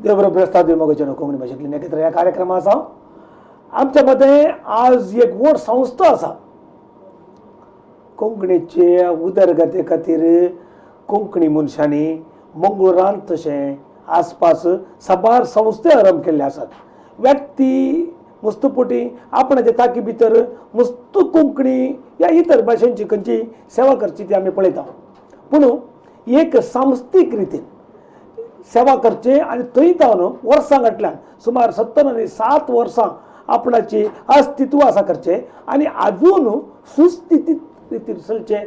देवबरोबर प्रस्ताव मोगचनो कोंकणी भाषेतली नेत्र ह्या कार्यक्रम आसा आमच्या मध्ये आज एक व्हड संस्था आसा कोंकणीचे उदरगते खातीर कोंकणी मनशांनी मंगळुरांत तशें आसपास साबार संस्थे आरंभ केल्ले आसात. व्यक्ती मुस्तपुटी आपणाचे ताकी भितर मुस्त कोंकणी या इतर भाशेंची खंयची सेवा करची ती आमी पळयता. पूण एक सांस्थीक रितीन सेवा करचे आनी थंय जावन वर्सां फाटल्यान सुमार 70 आनी 7 वर्सां आपणाची अस्तित्व आसा करचे आनी आजून सुस्थितीत रितीन चलचे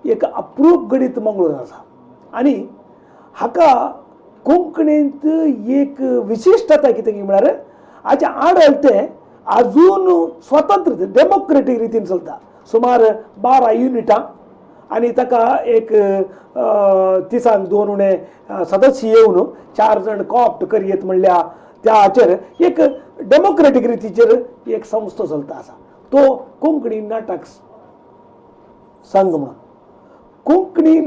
एक अप्रूप गणित मंगळूर आसा. आनी हाका कोंकणींत एक विशिश्टता कितें म्हळ्यार हाचे आडलते आजून स्वतंत्र डेमोक्रेटीक रितीन चलता. सुमार 12 युनिटां आनी ताका एक तिसांक 2 उणे सदस्य येवन 4 जण कॉप्ट करयेत म्हणल्या त्या हाचेर एक डेमोक्रेटीक रितीचेर एक संस्था चलता आसा. तो कोंकणी नाटक संघ म्हणून कोंकणी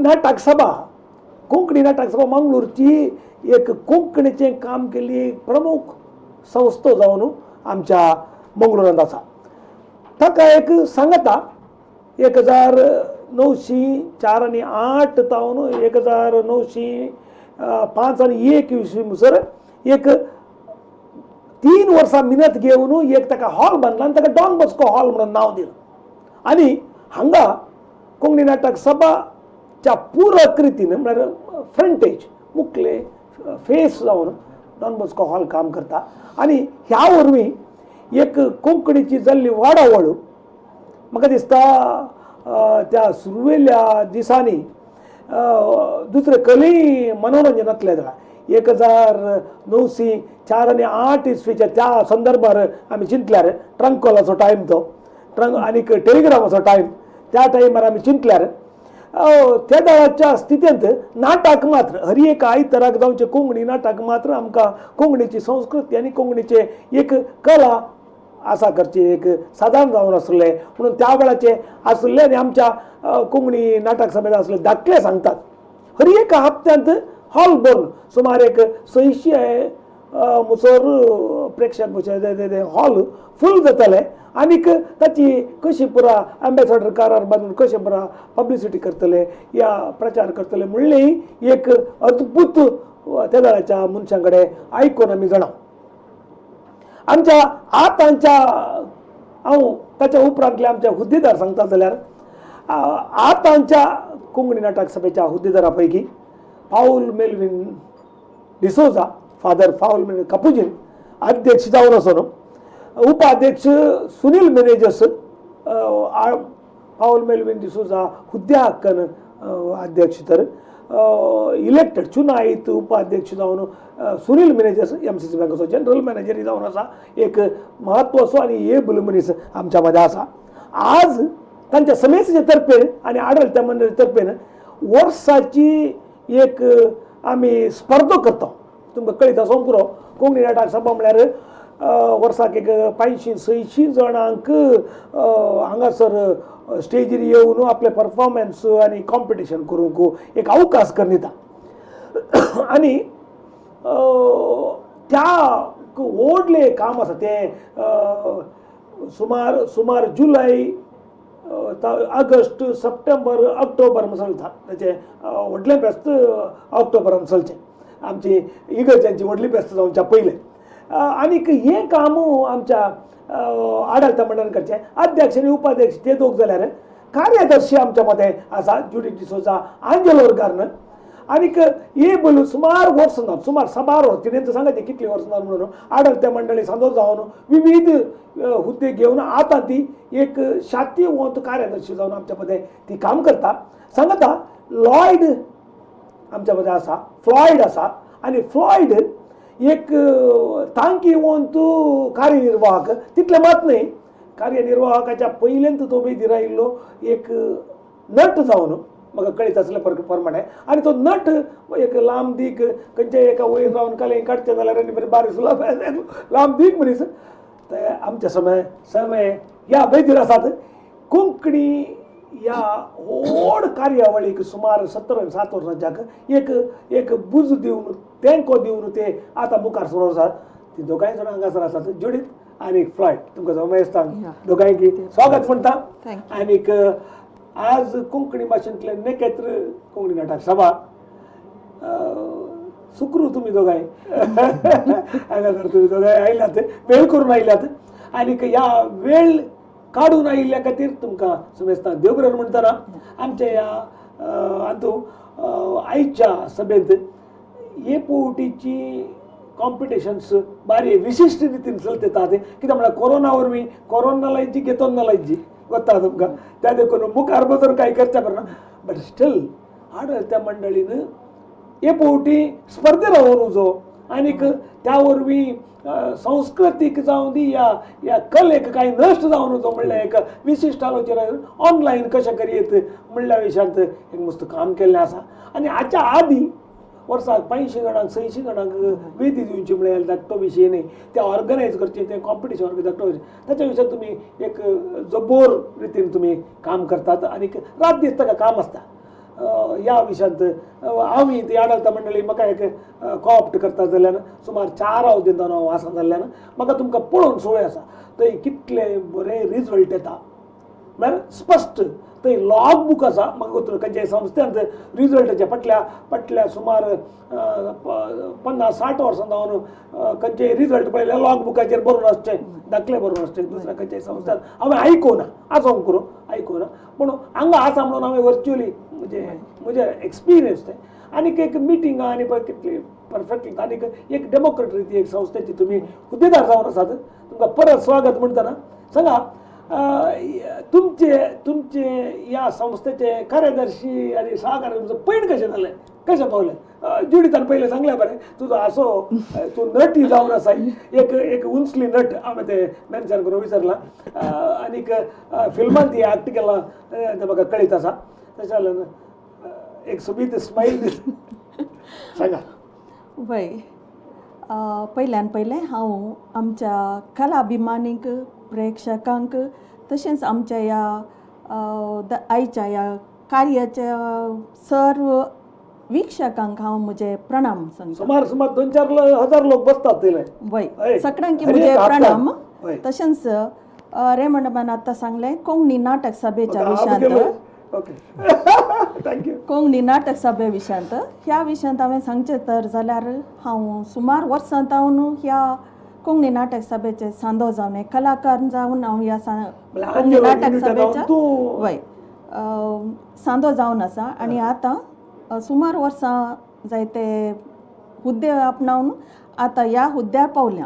नाटक सभा मंगळूरची एक कोंकणीचें काम केल्ली एक प्रमुख संस्था जावन आमच्या मंगळुरांत आसा. ताका एक सांगता 1904 आनी 8 तावन 1905 आनी 1 इसवी मुसर एक 3 वर्सां मिनत घेवन एक ताका हॉल बांदला आनी ताका डॉन बॉस्को हॉल म्हणून नांव दिलें. आनी हांगा कोंकणी नाटक सभाच्या पूरक रितीन म्हळ्यार फ्रंटेज मुखले फेस जावन डॉन बॉस्को हॉल काम करता. आनी ह्या वरवीं एक कोंकणीची जाल्ली वाडावळ म्हाका दिसता त्या सुरवेल्या दिसांनी दुसरे कली मनोरंजनांतले जाल्यार 1904 आनी 8 इसवीच्या त्या संदर्भार आमी चिंतल्यार ट्रंकॉलाचो टायम तो आनी टेलिग्रामाचो टायम त्या टायमार आमी चिंतल्यार त्या काळाच्या स्थितींत नाटक मात्र हर एक आयतराक जावचे कोंकणी नाटक मात्र आमकां कोंकणीची संस्कृती आनी कोंकणीचे एक कला आसा करची एक साधन जावन आसले म्हणून त्या वेळाचे आसले आनी आमच्या कोंकणी नाटक सभेत आसले दाखले सांगतात हर एक हप्त्यांत हॉल भरून सुमार एक 600 मुसर प्रेक्षक बसले हॉल फूल जाताले. आनीक ताची कशी पुरा एम्बेसडर कारार बांदून कशें पुरा पब्लिसिटी करतले या प्रचार करतले म्हणली एक अद्भुत त्या वेळाच्या मनशां कडेन आयकून आमी जाणां. आमच्या आतांच्या हांव ताच्या उपरांतले आमच्या हुद्देदार सांगता जाल्यार आतांच्या कोंकणी नाटक सभेच्या हुद्देदारा पैकी पाऊल मेल्विन डिसोजा फादर पाऊल मेल्विन कापुजीन अध्यक्ष जावन आसून उपाध्यक्ष सुनील मेनेजस पाऊल मेल्विन डिसोजा हुद्द्या हक्कान अध्यक्ष तर इलेक्टेड चुनायत उपाध्यक्ष जावन सुनील मेनेजस MCC बँकेचो जनरल मॅनेजर जावन आसा. एक म्हत्वाचो आनी एबल मनीस आमच्या मध्ये आसा. आज तांच्या समेतीचे तर्फेन आनी आडळत्या मंडळी तर्फेन वर्साची एक आमी स्पर्धा करता. तुमकां कळीत आसूंक पुरो कोंकणी नाटक सभा म्हळ्यार वर्साक एक 500-600 जाणांक हांगासर स्टेजीर येवन आपले परफॉर्मन्स आनी कॉम्पिटिशन करूंक एक अवकाश करता. आनी त्या व्हडलें काम आसा तें सुमार जुलय ऑगस्ट सप्टेंबर ऑक्टोबर चलता. ताचें व्हडलें फेस्त ऑक्टोबरान चलचें आमची इगर्जांची व्हडली फेस्त जावच्या पयलें. आनीक हें काम आमच्या आडळत्या मंडळान करचें. अध्यक्ष आनी उपाध्यक्ष ते दोग जाल्यार कार्यदर्शी आमच्या मदें आसा जुडीथ डिसोजा आंजेलो गार्नर. आनीक हे बोलून सुमार वर्सां जावन सुमार 12 वर्सां तिणें सांगचें कितलीं वर्सां जावन म्हणून आडळत्या मंडळी सांदो जावन विविध हुद्दे घेवन आतां ती एक शातीवंत कार्यदर्शी जावन आमच्या मदें ती काम करता. सांगता लॉयड आमच्या मदें आसा, फ्लॉयड आसा आनी फ्लॉयड एक तांकीवंत कार्यनिर्वाहक तितले मात न्ही कार्यनिर्वाहकाच्या पयलेंत तो बेगीर आयिल्लो एक नट जावन म्हाका कळीत आसले प्रमाणे. आनी तो नट एक लांब दीक खंयचे एका वयर रावन काले काडचें जाल्यार आनी बरें बारीक लांब दीक मनीस ते आमचे समय ह्या बेगीर आसात. कोंकणी या व्हड कार्यावळीक सुमार 17 वर्सांच्याक एक बुज दिवन तेंको दिवन ते आतां मुखार सुरू आसात. ती दोगांय जाणां हांगासर आसात, जुडीत आनी फ्लॉयड. तुमकां जमेस्तां दोगांयकी स्वागत म्हणटा. आनीक आज कोंकणी भाशेंतले नेकेत्र कोंकणी नाटक सभा सुक्रू तुमी दोगांय हांगासर तुमी दोगांय आयल्यात, वेळ करून आयल्यात. आनीक ह्या वेळ काडून आयिल्ल्या खातीर तुमकां सुमेस्तां देव बरें म्हणटना आमच्या ह्या हातूंत आयच्या सभेंत एपोवटीची कॉम्पिटिशन्स बारी विशिश्ट रितीन चलतात. कित्याक म्हळ्यार कोरोना वरवीं कोरोना लायची घेतोन ना लायची गोता तुमकां. त्या देखून मुखार बसून कांय करचें पडना. बट स्टील आडळत्या मंडळीन एपोवटी स्पर्धे रावून उजो आनीक त्या वरवीं संस्कृतीक जावं दी या कलेक कांय नश्ट जावन वचो म्हणल्यार एक विशिश्ट आलोचना ऑनलायन कशें करीत म्हणल्या विशयांत एक मस्त काम केल्लें आसा. आनी हाच्या आदीं वर्साक 500 जाणांक 600 जाणांक वेदी दिवची म्हळ्यार धाकटो विशय न्ही. ते ऑर्गनायज करचें, तें कॉम्पिटिशन ऑर्गनायज धाकटो विशय. ताच्या विशयात तुमी एक जबोर रितीन तुमी काम करतात आनीक रात दीस ताका काम आसता. ह्या विशयांत आमी ती आडळता मंडळी म्हाका एक कॉप्ट करता जाल्यार सुमार 4 अवधेंत हांव आसा जाल्यार म्हाका तुमकां पळोवन सोय आसा. थंय कितले बरे रिजल्ट येता म्हळ्यार स्पश्ट. थंय लॉग बूक आसा. म्हाका खंयच्या खंयच्याय संस्थेंत रिजल्टाचे फाटल्या सुमार 50-60 वर्सां जावन खंयचेय रिजल्ट पळयल्यार लॉग बुकाचेर बरोवन आसचें, दाखले बरोवन आसचें. दुसऱ्या खंयच्याय संस्थेंत हांवें आयकूना, आसूं करूं आयकूना, पूण हांगा आसा म्हणून हांवें वर्च्युअली म्हजे एक्सपिरियन्स तें. आनीक एक मिटिंगां आनी पळय कितली परफेक्ट. आनीक एक डेमोक्रेट रिती एक संस्थेची तुमी हुद्देदार जावन आसात. तुमकां परत स्वागत म्हणटना सांगा तुमचे ह्या संस्थेचे कार्यदर्शी आनी सहकार्य पैण कशें जालें, कशें पावलें? जुडितान पयलें सांगलें बरें तुजो आसो तूं नटी जावन आसा. एक उंचली नट हांवें तें मेन्शन करूं विसरलां. आनीक फिल्मांत ती एक्ट केलां तें म्हाका कळीत आसा. तशें जाल्यार एक सुबीत स्माईल सांगा. वय पयल्यान पयलें हांव आमच्या कलाभिमानीक प्रेक्षकांक तशेंच आमच्या ह्या आयच्या ह्या कार्याच्या सर्व वीक्षकांक हांव म्हजे प्रणाम सांगता. सुमार 2-4 हजार लोक बसतात थंय. वय सगळ्यांक म्हजे प्रणाम. तशेंच रेमंडमान आतां सांगलें कोंकणी नाटक सभेच्या विशयांत कोंकणी नाटक सभे विशयांत ह्या विशयांत हांवें सांगचें तर जाल्यार हांव सुमार वर्सां हांव ह्या कोंकणी नाटक सभेचे सांदो जावन कलाकार जावन हांव ह्या कोंकणी नाटक सभेच्या वय सांदो जावन आसा. आनी आतां सुमार वर्सां जायते हुद्दे आपणावन आतां ह्या हुद्द्यार पावल्या.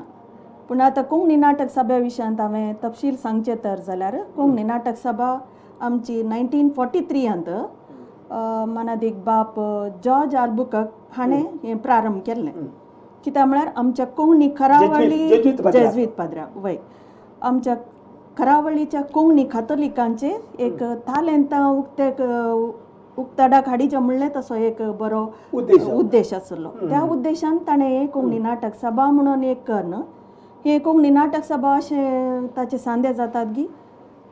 पूण आतां कोंकणी नाटक सभे विशयांत हांवें तपशील सांगचें तर जाल्यार कोंकणी नाटक सभा आमची 1943 मानादीक बाप जॉर्ज आल्बुकर्क हाणें हें प्रारंभ केल्लें. कित्याक म्हळ्यार आमच्या कोंकणी खरावळी जेजुईत पाद्र्या वय आमच्या खरावळीच्या कोंकणी कातोलिकांचे एक तालेंतां उक्ताडाक हाडीचें म्हणलें तसो एक बरो उद्देश आसलो. त्या उद्देशान ताणें कोंकणी नाटक सभा म्हणून एक करन. हे कोंकणी नाटक सभा अशें ताचे सांदे जातात की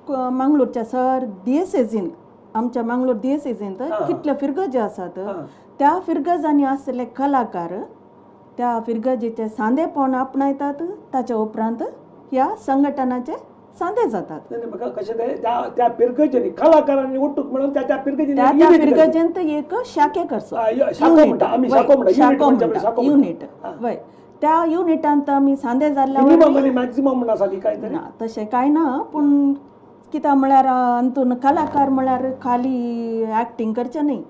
मंगळूरच्या सर दिएसेजींत आमच्या मंगळूर दिएसेजींत कितले फिरगजे आसात त्या फिरगजांनी आसले कलाकार त्या फिरगजेचे सांदेपण आपणायतात. ताच्या उपरांत ह्या संघटनाचे सांदे जातात. त्या फिरगजेनी कलाकारांनी उठूक म्हणून त्या फिरगजेंत एक शाखे करचो युनिट वय त्या युनिटांत आमी सांदे जाल्ल्या मॅक्झिमम तशें कांय ना. पूण कित्याक म्हळ्यार हातून कलाकार म्हळ्यार खाली एक्टींग करचें न्ही.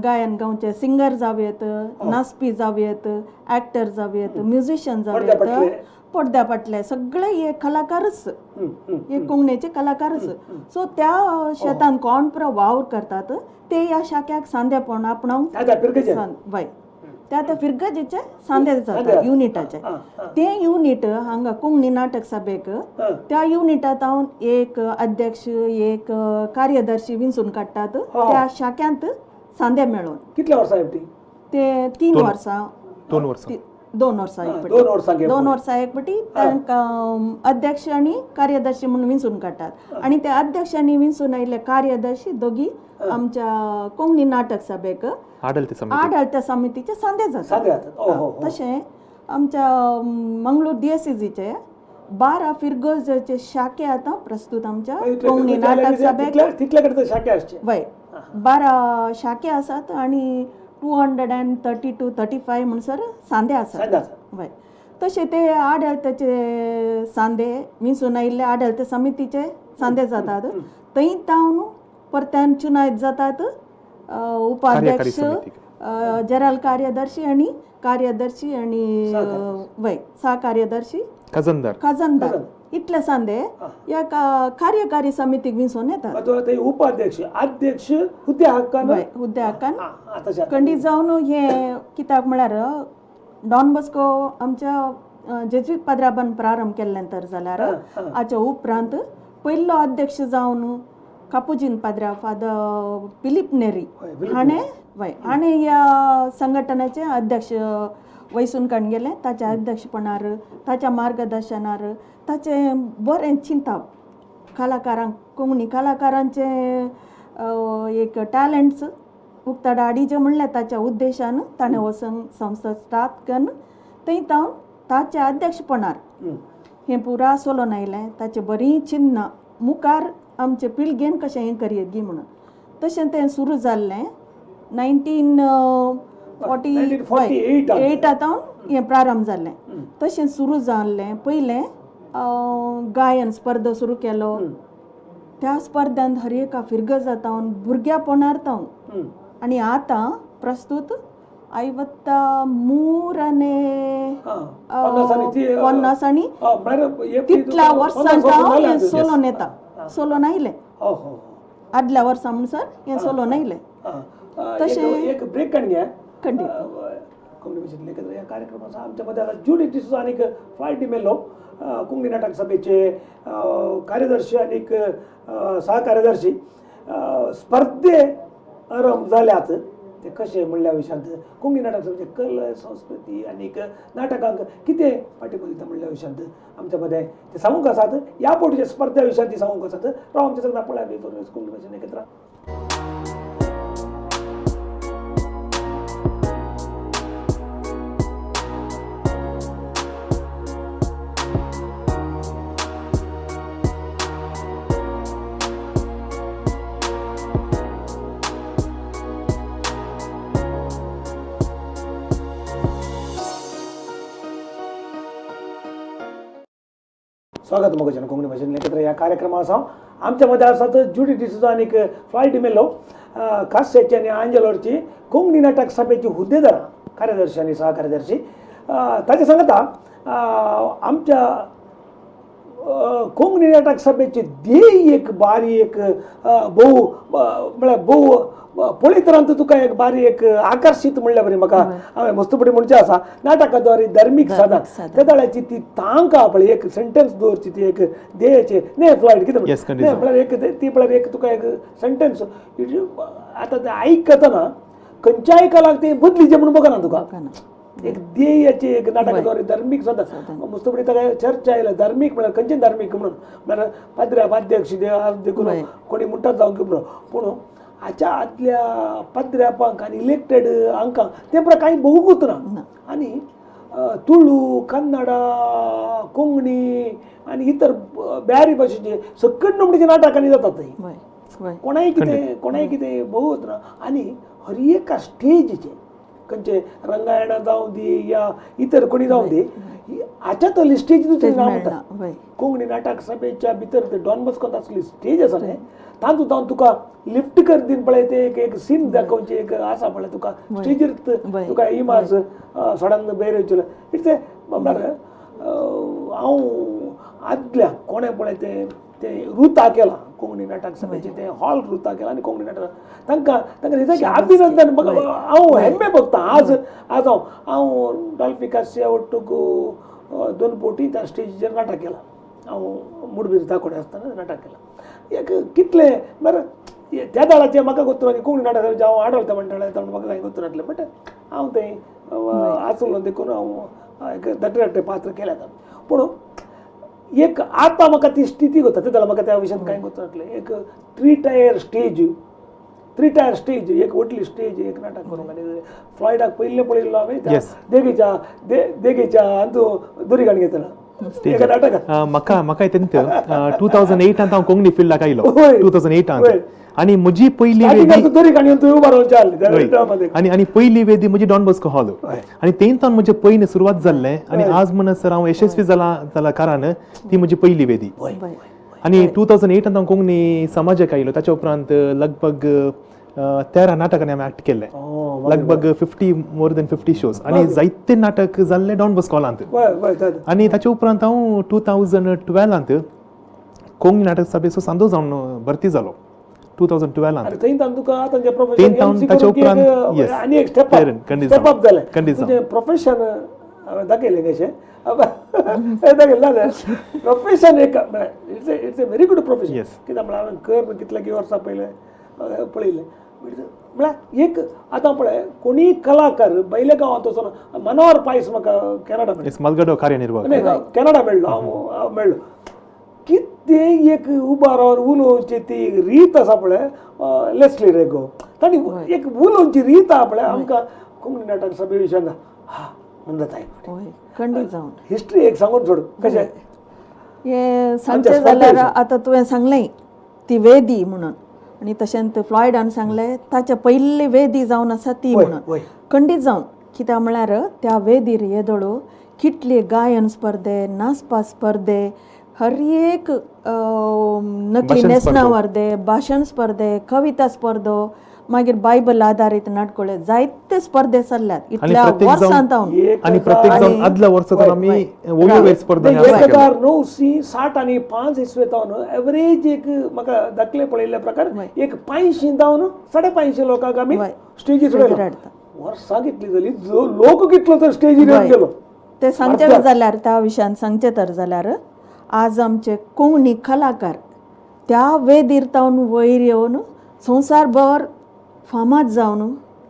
गायन गावचे सिंगर जावेत, नाचपी जावेत, एक्टर जावेत, म्युझिशियन जावेत, पडद्या फाटले सगळे हे कलाकारच हे कोंकणीचे कलाकारच. सो त्या शेतान कोण पुरो वावर करतात ते ह्या शाख्याक सांदेपण आपणावंक वय त्या फिरगजेचे सांदे जातात युनिटाचे. ते युनिट हांगा कोंकणी नाटक सभेक त्या युनिटांत हांव एक अध्यक्ष एक कार्यदर्शी विंचून काडटात. त्या शाख्यांत सांदे मेळोवन कितल्या वर्सां ते 3 वर्सां 2 वर्सां एक 2 वर्सांक 2 वर्सां एक पटी तांकां अध्यक्ष आनी कार्यदर्शी म्हणून विंचून काडटात आनी ते अध्यक्ष आनी विंचून आयिल्ले कार्यदर्शी दोगी आमच्या कोंकणी नाटक सभेक आडळत्या समितीचे सांदे जातात तशें आमच्या मंगळूर DSCचे 12 फिरगोजेचे शाखे आतां प्रस्तुत आमच्या कोंकणी नाटक सभेक तितले कडे शाखे आसचे वय 12 शाखे आसात आनी 230 to 35 म्हणसर सांदे आसात वय तशें ते आडळत्याचे सांदे विंचून आयिल्ले आडळत्या समितीचे सांदे जातात थंय तावन परत्यान चुनायत जातात उपाध्यक्ष जनरल कार्यदर्शी आनी कार्यदर्शी आनी वय सहकार्यदर्शी खजनदार इतले सांदे या कार्यकारी समितीक विंचून येतात उपाध्यक्ष अध्यक्ष हुद्द्या हक्कान खंडीत जावन हे कित्याक म्हळ्यार डॉन बॉस्को आमच्या जेजुईत पदराबान प्रारंभ केल्ले नंतर जाल्यार हाच्या उपरांत पयलो अध्यक्ष जावन कापुजीन पदरा फादर फिलिप नेरी हाणें ह्या संघटनेचे अध्यक्ष वैसून काडून गेले ताच्या अध्यक्षपणार ताच्या मार्गदर्शनार ताचे बरें चिंतप कलाकारांक कोंकणी कलाकारांचे एक टॅलंट्स उक्ताडा हाडीचे म्हणलें ताच्या उद्देशान ताणें हो संस्था स्टार्ट करून थंय तावन ताच्या अध्यक्षपणार हें पुरा चलोवन आयलें ताचें बरीं चिन्नां मुखार आमचे पिळगेन कशें हें करीत गी म्हणून तशें तें सुरू जाल्लें 1948 आतां हें प्रारंभ जाल्लें तशें सुरू जाल्लें पयलें गायन स्पर्धा सुरू केलो त्या स्पर्धांत हर एका फिरगत जाता भुरग्यापणार तावन आनी आतां प्रस्तूत 50 आनी तितल्या वर्सां हें चलोवन येता चलोवन आयलें आदल्या वर्सा म्हणसर हें चलोवन आयलें तशें एक ब्रेक काडून घ्या खंडीत या कार्यक्रमाचा आमच्यामध्ये आता जुडी डिसूजा आणि फ्लायट डिमेलो कोंकणी नाटक सभेचे कार्यदर्शी आणि सहकार्यदर्शी स्पर्धे आरंभ जाल्यात ते कशे म्हणल्या विशयांत कोंकणी नाटक सभेचे कला संस्कृती आणि नाटकांक कितें पाठिंबो दिता म्हणल्या विशयांत आमच्या मध्ये ते सांगूंक आसात या पोटीच्या स्पर्धा विशयांत ती सांगूंक आसात राव आमच्या सगळ्या पळय कोंकणी भाशेन एकत्र स्वागत मगोजन कोंकणी भाशेन एकत्र या कार्यक्रमात आसा आमच्या मध्ये आसात जुडी डिसूजा आणि फ्लायट डिमेलो कास्याची आणि आंजलोरची कोंकणी नाटक सभेची हुद्देदार कार्यदर्शी आणि सहकार्यदर्शी ताचे सांगता आमच्या कोंकणी नाटक सभेचे ध्येय एक बारी एक भोव म्हळ्यार भोव पळयतना तुका एक बारी एक आकर्षित म्हणल्या बरी म्हाका हांवें मस्तपडी म्हणचें आसा नाटकाद्वारे धर्मीक साधन त्या दळाची ती तांकां पळय एक सेंटेन्स दवरची ती एक ध्येयाचे न्हय फ्लायट कितें म्हळ्यार एक ती म्हळ्यार एक तुका एक सेंटेन्स आतां तें आयकतना खंयच्याय कलाक ते बदलीचे म्हणून बघना तुका एक ध्येयाचे एक नाटकाद्वारे धर्मीक साधन मस्तपडी ताका चर्चा आयल्या धर्मीक म्हळ्यार खंयचें धर्मीक म्हणून म्हळ्यार पाद्र्या अध्यक्ष देखून कोणी म्हणटात जावं म्हणून पूण हाच्या आदल्या पाद्र्यापांक आनी इलेक्टेड हांकां तें पळय कांय बगूंकूच ना आनी तुळू कन्नडा कोंकणी आनी इतर ब्यारी भाशेचे सकट नमणीचे नाटकांनी जातात थंय कोणाय कितें बगूंक ना आनी हर एका स्टेजीचे खंयचे रंगायणा जावं दी या इतर कोणी जावं दी हाच्या तली स्टेज दुसरी नांव म्हणटा कोंकणी नाटक सभेच्या भितर ते डॉन बॉस्कोंत आसली स्टेज आसा न्हय तातूंत जावन तुका लिफ्ट कर दिन पळय ते एक सीन दाखोवचे एक आसा पळय तुका स्टेजीर तुका इमाज सडन बेर येवचे इट्स ए म्हळ्यार हांव आदल्या कोणें पळय ते रुता केला कोंकणी नाटक सभेचे ते हॉल रुता केला आनी कोंकणी नाटक तांकां दिसता अभिनंदन हांव हेम्मे भोगता आज हांव डॉल्फी कास्या ओट्टूक 2 पोटी त्या स्टेजीचेर नाटक केला हांव मुडबीर दाखोवडे आसतना नाटक केला एक कितले म्हळ्यार त्या दळाचे म्हाका गोतून कोंकणी नाटक हांव आडवता म्हणटाले म्हाका कांय गोतून नासलें बट हांव तें आसलो देखून हांव एक नटनाट्य पात्र केल्यात पूण एक आतां म्हाका ती स्थिती करता ते जाल्यार म्हाका त्या विशयान कांय गुंतले एक 3 टायर स्टेज एक व्हडली स्टेज एक नाटक करूंक आनी फ्लॉयडाक पयलें पळयल्लो हांवें देगेच्या अंतू दोरी घाण घेतना एका नाटकान म्हाका तेंत 2008 हांव कोंकणी फिल्डाक आयलो 2008 आनी म्हजी पयली वेदी दोरी घाण घेवन तुवें उबा रावचें आसलें आनी पयली वेदी म्हजी डॉन बॉस्को हॉल आनी तेंतान म्हजें पयलीं सुरवात जाल्लें आनी आज म्हणसर हांव यशस्वी जाल्या कारान ती म्हजी पयली वेदी आनी 2008 हांव कोंकणी समाजाक आयलो ताच्या उपरांत लगभग 13 नाटकांनी हांवें एक्ट केल्ले लगभग 50 मोर देन 50 शोज आनी जायते नाटक जाल्ले डॉन बॉस्को हॉलांत आनी ताच्या उपरांत हांव 2012 कोंकणी नाटक सभेचो सांदो जावन भरती जालो 2012 ताच्या उपरांत प्रोफेशन दाखयलें कशें प्रोफेशन एक it's a very good profession कित्याक म्हळ्यार हांवें कर कितले वर्सां पयलें पळयलें म्हळ्यार एक आतां पळय कोणी कलाकार बैले गांवांत वचून मनोहर पायस म्हाका कॅनडा मलगडो कार्यनिर्वाहक कॅनडा मेळ्ळो हांव मेळ्ळो कितें एक उबा रावन उलोवची ती रीत आसा पळय लेस्ली रेगो ताणी एक उलोवची रीत आहा पळय आमकां कोंकणी नाटक सभे विशयान म्हणून जाता खंडीत जावन हिस्ट्री एक सांगून सोड कशें हे सांगचें जाल्यार आतां तुवें सांगलें ती वेदी म्हणून आनी तशेंच फ्लॉयडान सांगलें ताच्या पयली वेदी जावन आसा ती म्हणून खंडीत जावन कित्याक म्हळ्यार त्या वेदीर येदोळो कितले गायन स्पर्धे नाचपा स्पर्धे हर एक नकली नेसनावर्दे भाशण स्पर्धे कविता स्पर्धो मागीर बायबल आधारीत नाटकोळे जायते स्पर्धे चल्ल्यात इतल्या वर्सांत आनी प्रत्येक जावन आदल्या वर्सांत आमी ओयोवेर स्पर्धा 1960 आनी 5 इसवेतावन एवरेज एक म्हाका दाखले पळयल्ल्या प्रकार एक 500 जावन 550 लोकांक आमी स्टेजीर वर्सां कितली जाली लोक कितलो तर स्टेजीर येवन गेलो ते सांगचे जाल्यार त्या विशयान सांगचे तर जाल्यार आज आमचे कोंकणी कलाकार त्या वेदीर तावन वयर येवन संवसारभर फामाद जावन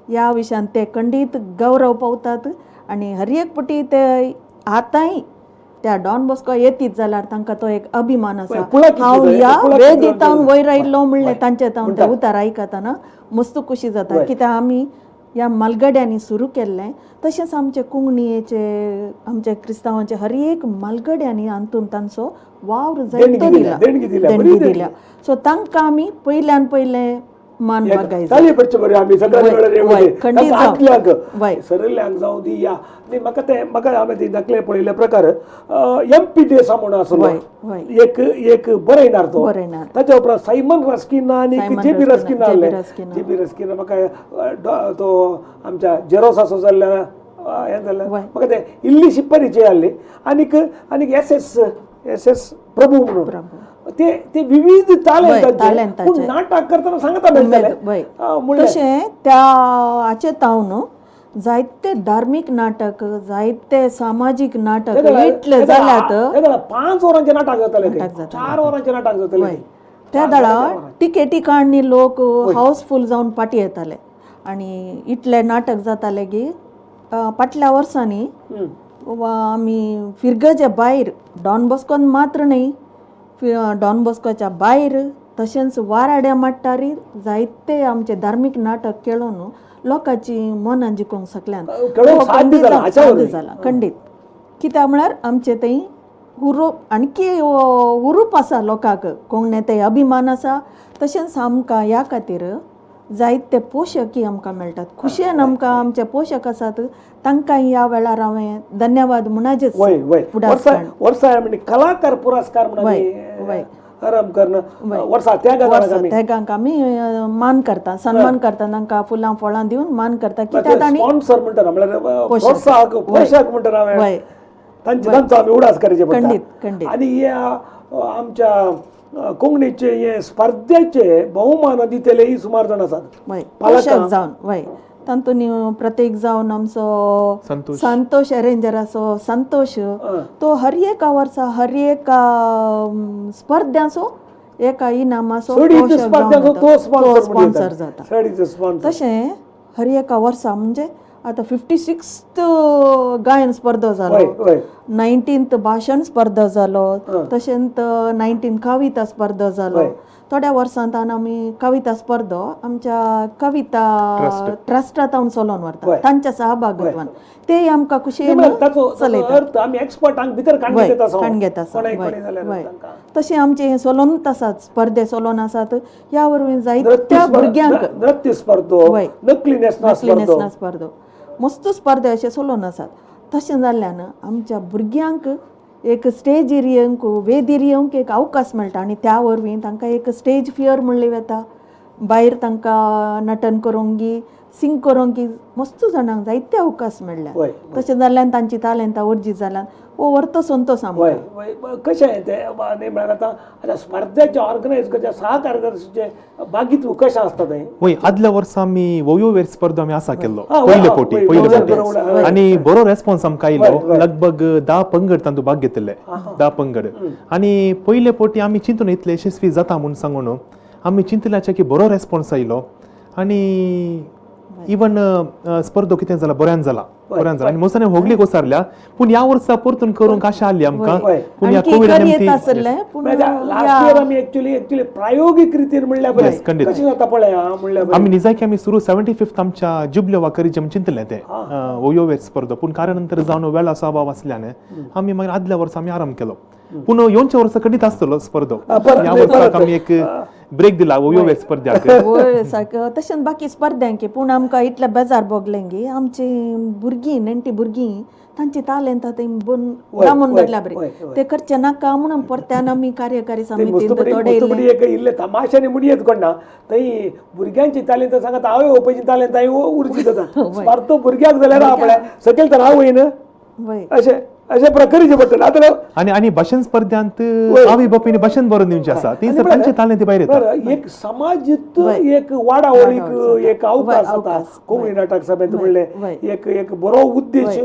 ह्या विशयान ते खंडीत गौरव पावतात आनी हर एक पटी ते आतांय त्या डॉन बॉस्को येतीत जाल्यार तांकां तो एक अभिमान आसा हांव ह्या वेदीर तावन वयर आयिल्लो म्हणलें तांचे तावन ते उतार आयकतना मस्त खुशी जाता कित्याक आमी ह्या मलगड्यांनी सुरू केल्लें तशेंच आमचे कोंकणीचे आमचे क्रिस्तांवांचे हर एक मलगड्यांनी हातून तांचो वावर जायतो दिला देणगी दिल्या सो तांकां आमी पयल्यान पयलें मान बागायचो सरल्ल्यांक जावं दी या आनी म्हाका हांवें ती दाखले पळयल्या प्रकार MP देसा म्हणून आसलो एक बरयणार तो ताच्या उपरांत सायमन रस्किन आनी JB रस्किन आहले JB रस्किन म्हाका तो आमच्या जेरोसाचो जाल्ल्या हें जाल्लें म्हाका ते इल्लीशी परिचय आहली आनीक SS प्रभू म्हणून ते विविध टॅलेंट नाटक करतना सांगता तशें त्या हाचे तावन जायते धार्मीक नाटक जायते सामाजीक नाटक इतले जाल्यात 5 वरांचे नाटक जाताले 4 वरांचे नाटक जाताले त्या दाळा टिकेटी काडणी लोक हाऊसफुल जावन पाटी येताले आनी इतले नाटक जाताले की फाटल्या वर्सांनी आमी फिरगेच्या भायर डॉन बॉस्कोन मात्र न्ही डॉन बॉस्कोच्या भायर तशेंच वाराड्या माट्टारी जायते आमचे धार्मीक नाटक केळोन लोकांची मनां जिखूंक शकल्यान जाला खंडीत कित्याक म्हळ्यार आमचे थंय उरूप आणखी उरूप आसा लोकांक कोंकणे ते अभिमान आसा तशेंच आमकां ह्या खातीर जायते पोशकय आमकां मेळटात खुशयेन आमकां आमचे पोशक आसात तांकां ह्या वेळार हांवें धन्यवाद म्हणाचेच कलाकार पुरस्कार तेगांक आमी मान करता सन्मान करता तांकां फुलां फळां दिवन मान करता कित्याक तांणी स्पॉन्सर म्हणटा म्हळ्यार पोशाक म्हणटा हांवें तांचो आमी उडास करचे पडटा आनी हे आमच्या कोंकणीचे हे स्पर्धेचे भोवमान दितेलेय सुमार जाण आसात पोशाक जावन तातूंत प्रत्येक जावन आमचो संतोष अरेंजर आसो संतोष तो हर एका वर्सा हर एका स्पर्धांचो एका इनामाचो स्पॉन्सर जाता तशें हर एका वर्सा म्हणजे आता 56 गायन स्पर्धा जालो, होय 19 भाषण स्पर्धा जालो, तशेंच 19 कविता स्पर्धा जालो. थोड्या वर्सांत आमी कविता स्पर्धो आमच्या कविता ट्रस्टात हांव चलोवन व्हरता तांच्या सहभागित्वान. ते आमकां खुशेन चलयता, आमी एक्सपर्टांक भितर काण घेता. तशें आमचे चलोवनूच आसात, स्पर्धे चलोवन आसात. ह्या वरवीं जायत्या भुरग्यांक नृत्य स्पर्धो, नकली नेसना स्पर्धो, मस्त स्पर्धे अशे चलोवन आसात. तशें जाल्ल्यान आमच्या भुरग्यांक एक स्टेजीर येवंक, वेदीर येवंक एक अवकाश मेळटा. आनी त्या वरवीं तांकां एक स्टेज फियर म्हणली वता. भायर तांकां नटन करूंक, सिंग करूंक मस्त जाणांक जायते अवकाश मेळ्ळ्या. तशें जाल्ल्यान तांची तालंत वर्जीत जाल्यान वो व्हरतो संतोश आमकां. कशें ते आतां स्पर्धेचे ऑर्गनायज करचे सहकार्यदर्शीचे भागीत्व कशें आसता तें? वय आदल्या वर्सा आमी वोयोवेर स्पर्धा आमी आसा केल्लो पयले फावटी आनी बरो रेस्पॉन्स आमकां आयलो. लगभग 10 पंगड तातूंत भाग घेतिल्ले, 10 पंगड. आनी पयले फावटी आमी चिंतून इतले यशस्वी जाता म्हूण सांगून आमी चिंतल्याचे की बरो रेस्पॉन्स आयलो. आनी इवन स्पर्धो कितें जाला बऱ्यान जाला आनी मोसाने होगली कोसरल्या. पूण ह्या वर्सा परतून करूंक आशा आसली आमकां. पूण ह्या कोविड लास्ट इयर आमी एक्चुअली प्रायोगीक रितीन म्हणल्यार कशें जाता पळय आमी निजाकी आमी सुरू 75th आमच्या जुबल्यो वाकरीचे आमी चिंतलें ते वोयोवेर स्पर्धो. पूण कारणंतर जावन वेळाचो अभाव आसल्यान आमी मागीर आदल्या वर्सा आमी आराम केलो. पूण येवच्या वर्सा खंडीत आसतलो स्पर्धो. ह्या वर्साक आमी एक ब्रेक दिला वोयोवेर स्पर्ध्याक. तशेंच बाकी स्पर्ध्यांक. पूण आमकां इतलें बेजार भोगलें की आमची भुरगीं नेण्टी भुरगीं तांची तालंत दामून दवरल्या बरें. ते करचे नाका म्हणून परत्यान आमी कार्यकारी समितींत थोडे तमाशांनी म्हणून येत कोणा थंय भुरग्यांची तालंत सांगता हांव येवपाची तालंत हांव उरची जाता. स्पर्धो भुरग्याक जाल्यार आपल्या सकयल तर हांव वयन अशें अशा प्रकारे पडटले. आनी भाशण स्पर्धांत आवय बापूयनी भाशण बरोवन दिवचें आसा ती तांचे तालंत भायर येता. एक समाजीत एक वाडावळीक एक अवकाश जाता कोंकणी नाटक सभेंत म्हणलें एक बरो उद्देश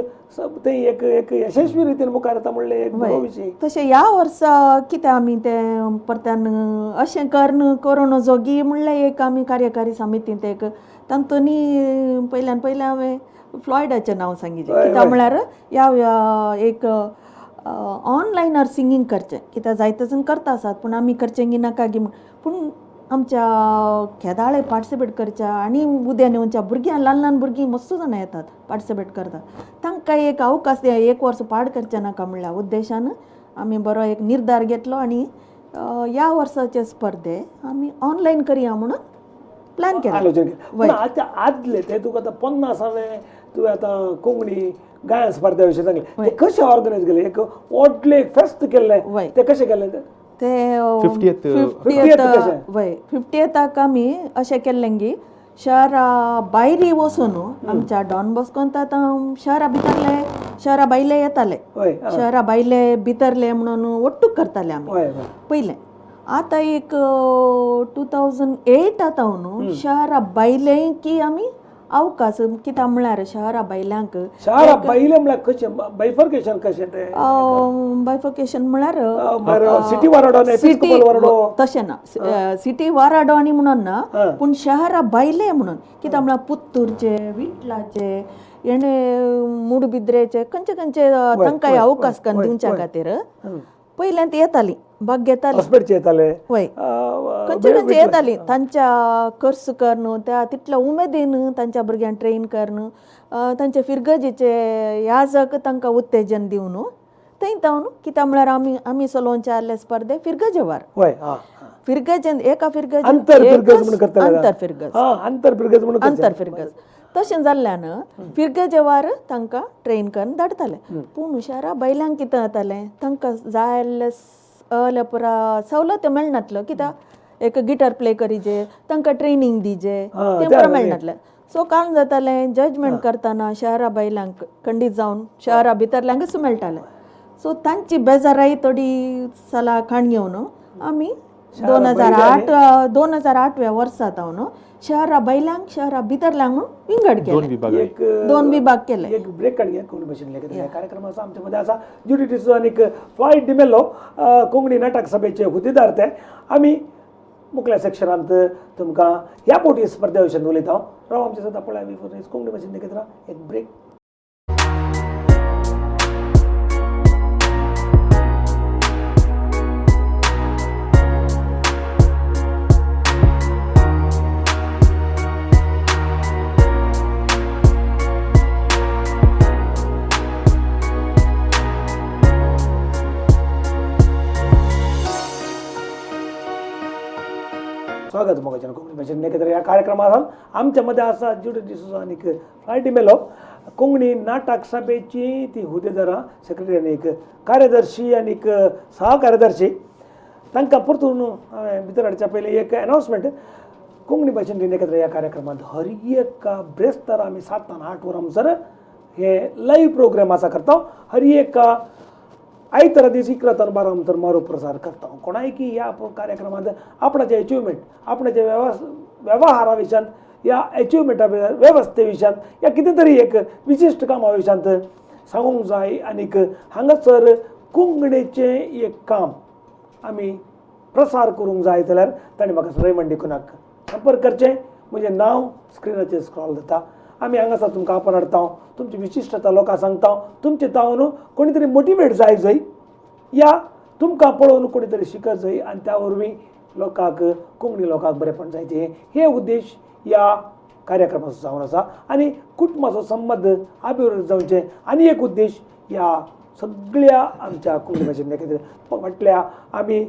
ते एक यशस्वी रितीन मुखार येता म्हणलें एक बरो विशय. तशें ह्या वर्सा कितें आमी तें परत्यान अशें करून जोगी म्हणलें एक आमी कार्यकारी समितींत एक तांतूनी पयल्यान पयलें हांवें फ्लॉयडाचें नांव सांगितलें. कित्याक म्हळ्यार ह्या एक ऑनलायनार सिंगींग करचें. कित्याक जायते जण करता आसात पूण आमी करचें की नाका गी पूण आमच्या खेदाळे पार्टिसिपेट करच्या आनी उद्यान येवच्या भुरग्यां ल्हान भुरगीं मस्त जाणां येतात पार्टिसिपेट करतात. तांकां एक अवकाश एक वर्स पाड करचें नाका म्हणल्या उद्देशान आमी बरो एक निर्धार घेतलो. आनी ह्या वर्साचे स्पर्धे आमी ऑनलायन करया म्हणून प्लॅन केला. आदले ते तुका आतां 50 तुवें आतां कोंकणी गायन स्पर्धा विशीं सांगलें ते कशें ऑर्गनायज केले? एक व्हडलें एक फेस्त केल्लें ते कशें केल्लें ते 50th 50th आमी अशें केल्लें की शहरा भायरी वचून आमच्या डॉन बॉस्कोंत आतां शहरा भितरले शहरा भायले येताले, शहरा भायले भितरले म्हणून वट्टूक करताले आमी पयलें. आतां एक 2008 आतां न्हू शहरा भायले की आमी अवकाश कित्याक म्हळ्यार शहरा भायल्यांक भायले म्हळ्यार कशें बायफर्केशन कशें तें बायफर्केशन म्हळ्यार सिटी वाराडो सिटी तशें ना सिटी वाराडो आनी म्हणून ना पूण शहरा भायले म्हणून कित्याक म्हळ्यार पुत्तूरचे विटलाचे हेणे मुडबिद्रेचे खंयचे खंयचे तांकां अवकाश करून दिवच्या खातीर पयल्यांत येतालीं भाग घेताली. वय खंयचे खंयचे येतालीं तांच्या कर्स करन त्या तितल्या उमेदीन तांच्या भुरग्यांक ट्रेन करन तांचे फिरगजीचे याजक तांकां उत्तेजन दिवन थंय जावन कित्याक म्हळ्यार आमी चलोवचे आसले स्पर्धे फिरगजेवार फिरगजेन एका फिरगज आंतरफिरगज तशें जाल्ल्यान फिरगजेवार तांकां ट्रेन करून धाडटाले. पूण शहरा बैल्यांक कितें जातालें तांकां जाय पुरा सवलत मेळनातल्यो. कित्याक एक गिटार प्ले करीचे तांकां ट्रेनींग दिजे तें बरें मेळनातलें. सो काण जातालें जजमेंट करतना शहरा बैल्यांक खंडीत जावन शहरा भितरल्यांकच मेळटालें. सो तांची बेजाराई थोडी सलाह खाण घेवन आमी 2008व्या वर्सांत हांव शहरा बैल्यांक शहरा भितरल्यांक म्हणून विंगड केले, 2 विभाग केले. एक ब्रेक काडया कोंकणी भाशेन कार्यक्रमाचो आमच्या मध्ये आसा ज्युडी टिचो आनी फ्लॉयड डिमेलो कोंकणी नाटक सभेचे हुद्देदार ते. आमी मुखल्या सेक्शनांत तुमकां ह्या पोटी स्पर्धे विशयी उलयता राव आमचे सद्या पळय कोंकणी भाशेन दाखयता एक ब्रेक. स्वागत मोगाच्या कोंकणी भाशेन दाखयता ह्या कार्यक्रमांत आमच्या मध्ये आसा जुडी डिसूजा आनी फ्रायडे मेलो कोंकणी नाटक सभेची ती हुदेदारां सेक्रेटरी आनी कार्यदर्शी आनी सहकार्यदर्शी तांकां परतून हांवें भितर हाडच्या पयलीं एक अनाउन्समेंट कोंकणी भाशेन दाखयता ह्या कार्यक्रमांत हर एक ब्रेस्तार आमी 7 ते 8 वरां म्हणसर हे लाईव्ह प्रोग्राम आसा करता हर एक आयतारा दीस 11 ते 12 नंतर मारो प्रसार करता कोणाय की ह्या कार्यक्रमांत आपणाचे अचिव्हमेंट आपणाच्या व्यवहारा विशयान या अचिव्हमेंटा वेवस्थे विशयान या कितें तरी एक विशिश्ट कामा विशयांत सांगूंक जाय आनीक हांगासर कोंकणीचें एक काम आमी प्रसार करूंक जाय जाल्यार ताणें म्हाका रेमंड डिकुनाक संपर्क करचें म्हजें नांव स्क्रिनाचेर स्क्रॉल जाता आमी हांगासर तुमकां आपण हाडटा तुमची विशिश्टता लोकांक सांगता तुमचे तावन कोणी तरी मोटिवेट जाय जंय या तुमकां पळोवन कोणी तरी शिकत जंय आनी त्या वरवीं लोकांक कोंकणी लोकांक बरेपण जायचें हे उद्देश या कार्यक्रमाचो जावन आसा आनी कुटुंबाचो संबंद अभिवृद्ध जावचें आनी एक उद्देश या सगळ्या आमच्या कोंकणी भाशेन म्हटल्या आमी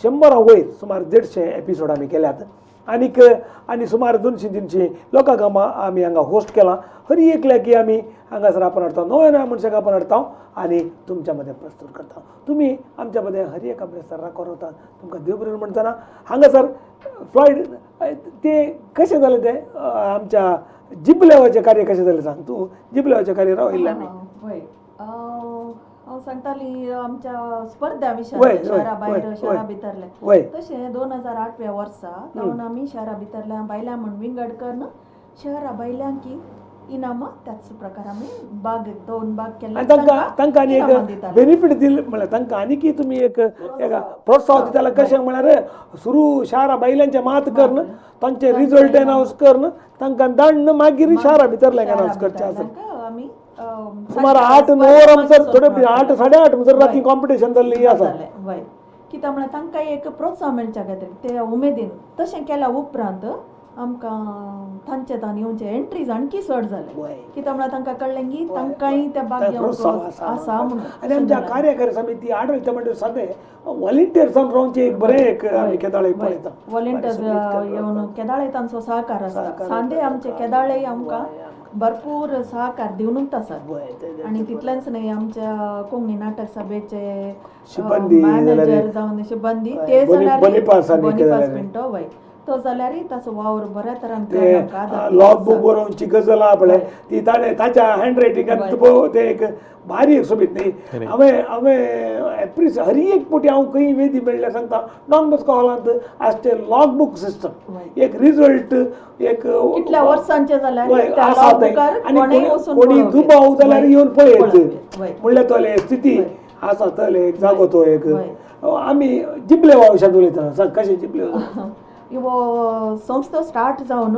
100 वयर सुमार 150 एपिसोड आमी केल्यात आनी सुमार 200-300 लोकांक आमी हांगा होस्ट केलां हर एकल्याक आमी हांगासर आपण हाडटा नव्या मनशाक आपण हाडटा आनी तुमच्या मध्ये प्रस्तूत करता तुमी आमच्या मध्ये हर एक अभ्यासार राखोर वतात तुमकां देव बरें म्हणटना हांगासर फ्लॉयड ते कशें जालें तें आमच्या जिबलेवाचें कार्य कशें जालें सांग तूं जिबलेवाचें कार्य रावयल्लें आमी हांव सांगताली आमच्या स्पर्धा विशयान शहरा भायर शहरा भितरले तशें 2008व्या वर्सा जावन आमी शहरा भितरल्या बायलां म्हण विंगड करून शहरा बायल्यांक इनामां त्याच प्रकार आमी बाग 2 बाग केले तांकां आनी एक बेनिफीट दिले म्हळ्यार तांकां आनी की तुमी एक प्रोत्साहन दिताले कशें म्हळ्यार सुरू शारा बायलांचे मात करून तांचे रिजल्ट अनाउन्स करून तांकां धाडन मागीर शारा भितरल्यांक अनाउन्स करचें आसा आमी सुमार 8-9 वरां म्हणसर थोडे 8-8:30 म्हणसर राती कॉम्पिटिशन जाल्ली आसा वय कित्याक म्हळ्यार तांकां एक प्रोत्साहन मेळच्या खातीर ते उमेदीन तशें केल्या उपरांत आमकां तांचे तान येवचे एंट्रीज आणखी चड जाले कित्याक म्हळ्यार तांकां कळ्ळें की तांकांय त्या बागेक आसा म्हणून आनी आमच्या कार्यकारी समिती आडळटा म्हणजे सदां व्हॉलिंटियर्सान रावचे एक बरें एक आमी केदाळे पळयता व्हॉलिंटियर्स येवन केदाळे तांचो सहकार आसा सांदे आमचे केदाळे आमकां भरपूर सहकार दिवनूच आसात आनी तितलेंच न्हय आमच्या कोंकणी नाटक सभेचे मॅनेजर जावन सिबंदी ते जाल्यार बोनिफास पिंटो वय तो जाल्यार ताचो वावर बऱ्या तरान लॉग बुक बरोवची गजल आहा पळय ती ताच्या हँड रायटिंगांत ते एक भारी सोबीत न्ही हांवें एप्रिस हर एक पोटी हांव खंय वेदी मेळ्ळ्यार सांगता डॉन बॉस्को हॉलांत आसचे लॉग बुक सिस्टम एक रिजल्ट एक कितल्या वर्सांचे जाल्यार आसा आनी कोणी दुबाव जाल्यार येवन पळयत म्हणल्यार तोले स्थिती आसा तले एक जागो तो एक आमी जिबले वावशांत उलयता सांग कशें जिबले इवो संस्था स्टार्ट जावन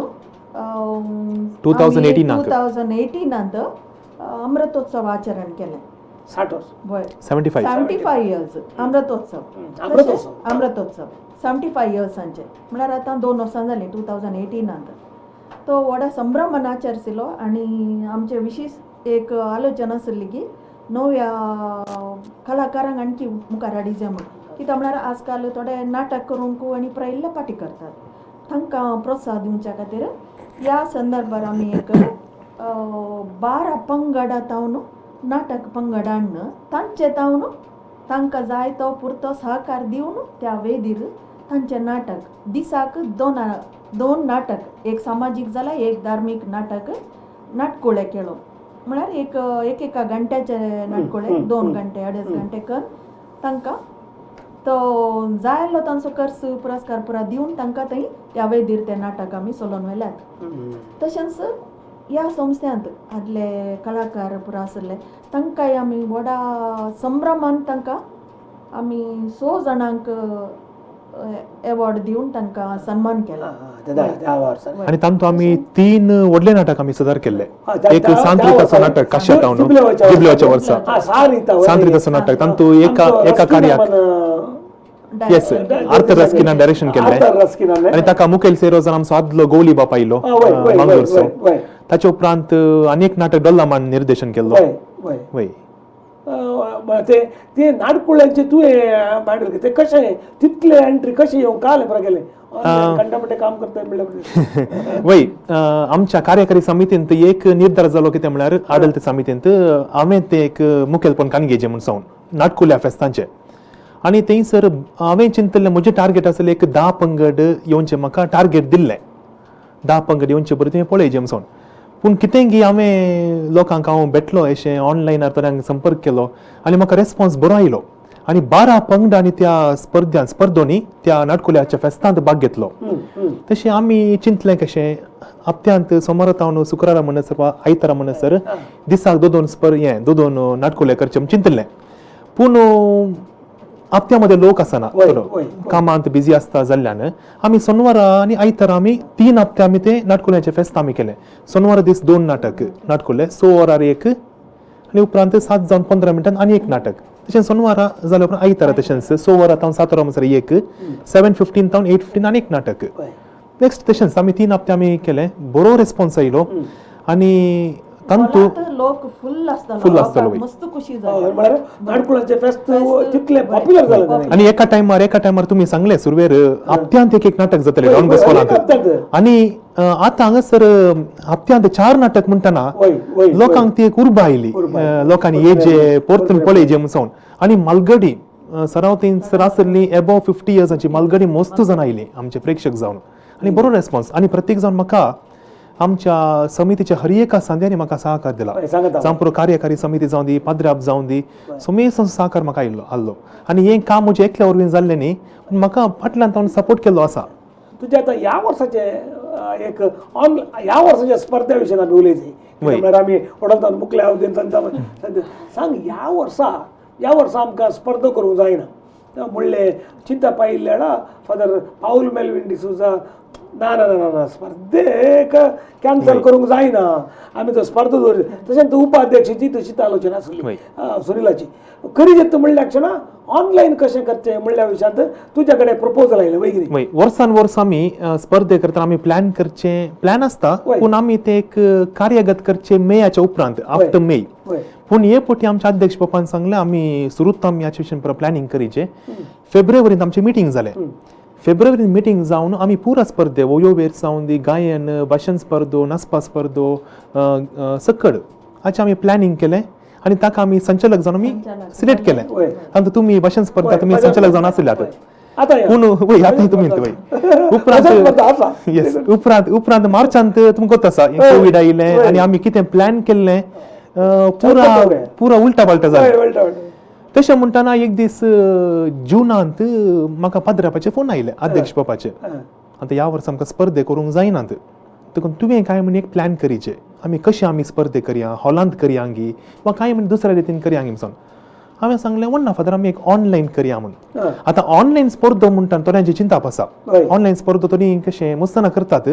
2018 अमृतोत्सव आचरण केलें 60 वर्स 75 इयर्स अमृतोत्सव 75 इयर्सांचे म्हळ्यार आतां 2 वर्सां जालीं 2018 तो व्हडा संभ्रमान आचरसिलो आनी आमचे विशेष एक आलोचना आसली की नव्या कलाकारांक आणखी मुखार हाडिचें म्हणून कित्याक म्हळ्यार आजकाल थोडे नाटक करूंक आनी प्रायिल्ले पाटी करतात तांकां प्रोत्साहन दिवच्या खातीर ह्या संदर्भार आमी एक 12 पंगडा तावन नाटक पंगड हाडून तांचे तावन तांकां जाय तो पुरतो सहकार दिवन त्या वेदीर तांचें नाटक दिसाक 2 नाटक एक सामाजीक जाल्यार एक धार्मीक नाटक नाटकुळे केलो म्हळ्यार एका घंट्याचे नाटकुळे 2 घंटे 2.5 घंटे कर तांकां तो जायलो तांचो कर्ज पुरस्कार पुरा दिवन तांकां थंय त्या वेदीर तें नाटक आमी चलोवन व्हेल्यात तशेंच ह्या संस्थ्यांत आदले कलाकार पुरा आसले तांकांय आमी व्हडा संभ्रमान तांकां आमी 6 जाणांक अवॉर्ड दिवन तांकां सन्मान केला. त्या वर्सांनी आणि तांतू आम्ही 3 व्हडले नाटक आम्ही सदर केले. एक त्या सांत्रिताचं नाटक काश्यात टावन जिबलेवाच्या वर्सा सांत्रिताचं नाटक तांतू एका कार्याक येस आर्थर रस्किनान डायरेक्शन केल्लें आणि ताका मुखेल सेरोजान आमचो आदलो गौली बाप आयलो मंगळूरचो. ताचे उपरांत अनेक नाटक डॉल्लामान निर्देशन केल्लो. वय ते नाटकुळ्यांचे तुवें मांडले ते कशें तितले एंट्री कशी येवंक काले बरं गेले कंटापटे काम करता म्हणल्यार वय आमच्या कार्यकारी समितींत एक निर्धार जालो कितें म्हळ्यार आडलते समितींत हांवें ते एक मुखेलपण काणगेचे म्हूण सावन नाटकुल्या फेस्तांचे आणि थंयसर हांवें चिंतलें म्हजें टार्गेट आसलें एक 10 पंगड येवचे म्हाका टार्गेट दिल्लें 10 पंगड येवचे बरें तुवें पळयचें म्हणून. पूण कितें की हांवें लोकांक हांव भेटलो अशें ऑनलायनार तोऱ्यांक संपर्क केलो आनी म्हाका रेस्पॉन्स बरो आयलो आनी 12 पंगडांनी त्या स्पर्धोनी त्या नाटकुल्याच्या फेस्तांत भाग घेतलो. तशें आमी चिंतलें कशें हप्त्यांत सोमारा तावन शुक्रारा म्हणसर वा आयतारा म्हणसर दिसाक दोन नाटकुले करचे म्हूण चिंतलें. पूण हप्त्यामध्ये लोक आसना कामांत बिझी आसता जाल्ल्यान आमी सोनवारा आनी आयतारा आमी 3 हप्ते आमी ते नाटकुल्याचे फेस्त आमी केले. सोनवारा दीस 2 नाटक नाटकुले 6 वरार एक आनी उपरांत 7 जावन 15 मिनटान आनी एक नाटक. तशें सोनवारा जाल्या उपरांत आयतारा तशेंच 6 वरां तावन 7 वरां म्हणसर एक 7:15 तावन 8:15 आनी एक नाटक. नेक्स्ट तशेंच आमी 3 हप्ते आमी केले. बरो रेस्पॉन्स आयलो आनी तांतू लोक फुल आसतालो मस्त खुशी जाली नाटकुळांचे फेस्त तितले पॉप्युलर जालें. आणि एका टायमार तुम्ही सांगले सुरवेर हप्त्यांत एक नाटक जातले डॉन बॉस्कोलांत आणि आता हांगासर हप्त्यांत 4 नाटक म्हणटना लोकांक ती एक उर्बा आयली लोकांनी येजे परतून पळयजे म्हणून. आणि मालगडी सराव थंयसर आसली एबव 50 इयर्साची मालगडी मस्त जाण आयली आमचे प्रेक्षक जावन आणि बरो रेस्पॉन्स. आणि प्रत्येक जावन म्हाका आमच्या समितीच्या हर एका सांद्यांनी म्हाका सहकार दिला. जावं कार्यकारी समिती जावं दी पाद्राब जावं दी समेत सहकार म्हाका आयलो आनी हें काम म्हजें एकल्या वरवीं जाल्लें न्ही पूण म्हाका फाटल्यान ताणें सपोर्ट केल्लो आसा. तुझे आता ह्या वर्साचे एक ह्या वर्साच्या स्पर्धे विशयी आमी उलयतली म्हळ्यार आमी वडलतान मुखल्या अवधीन सांग ह्या वर्सा आमकां स्पर्धा करूंक जायना म्हणलें चिंता पायिल्ले फादर पाऊल मेल्विन डिसूजा ना स्पर्धेक कॅन्सल करूंक जायना आमी तो स्पर्धा दवरली. तशेंच उपाध्यक्षाची तशीच आलोचना आसली सुनिलाची खरी जेत म्हणल्या क्षणा ऑनलायन कशें करचें म्हणल्या विशयांत तुज्या कडेन प्रपोजल आयलें वय वर्सान वर्स आमी स्पर्धे करतना आमी प्लॅन आसता पूण आमी ते एक कार्यगत करचे मेयाच्या उपरांत आफ्टर मे. पूण हे पोटी आमच्या अध्यक्ष बापान सांगलें आमी सुरूच आमी ह्याच्या विशयी प्लॅनिंग करीचे. फेब्रुवारींत आमची मिटींग जालें. फेब्रुवारींत मिटींग जावन आमी पुरा स्पर्धे वयोवेर जावन दी गायन भाशण स्पर्धो नाचपा स्पर्धो सकड हाचे आमी प्लॅनिंग केलें आनी ताका आमी संचालक जावन आमी सिलेक्ट केलें. आनी तुमी भाशण स्पर्धा तुमी संचालक जावन आसल्यात पूण वय आतां तुमी उपरांत मार्चांत तुमकां कोता आसा कोवीड आयलें आनी आमी कितें प्लॅन केल्लें पुरा उलटा पालटा जालें. तशें म्हणटना एक दीस जुनांत म्हाका पाद्रापाचे फोन आयले अध्यक्ष बापाचे आतां ह्या वर्सा आमकां स्पर्धे करूंक जायनात देखून तुवें काय म्हण एक प्लॅन करीचे आमी कशें आमी स्पर्धे करया हॉलांत करया गी वा काय म्हण दुसऱ्या रितीन करया गी म्हणून हांवें सांगलें वण्णा फादर आमी एक ऑनलायन करया म्हणून. आतां ऑनलायन स्पर्धो म्हणटा थोड्यांची चिंता आसा ऑनलायन स्पर्धो तरी कशें मस्तना करतात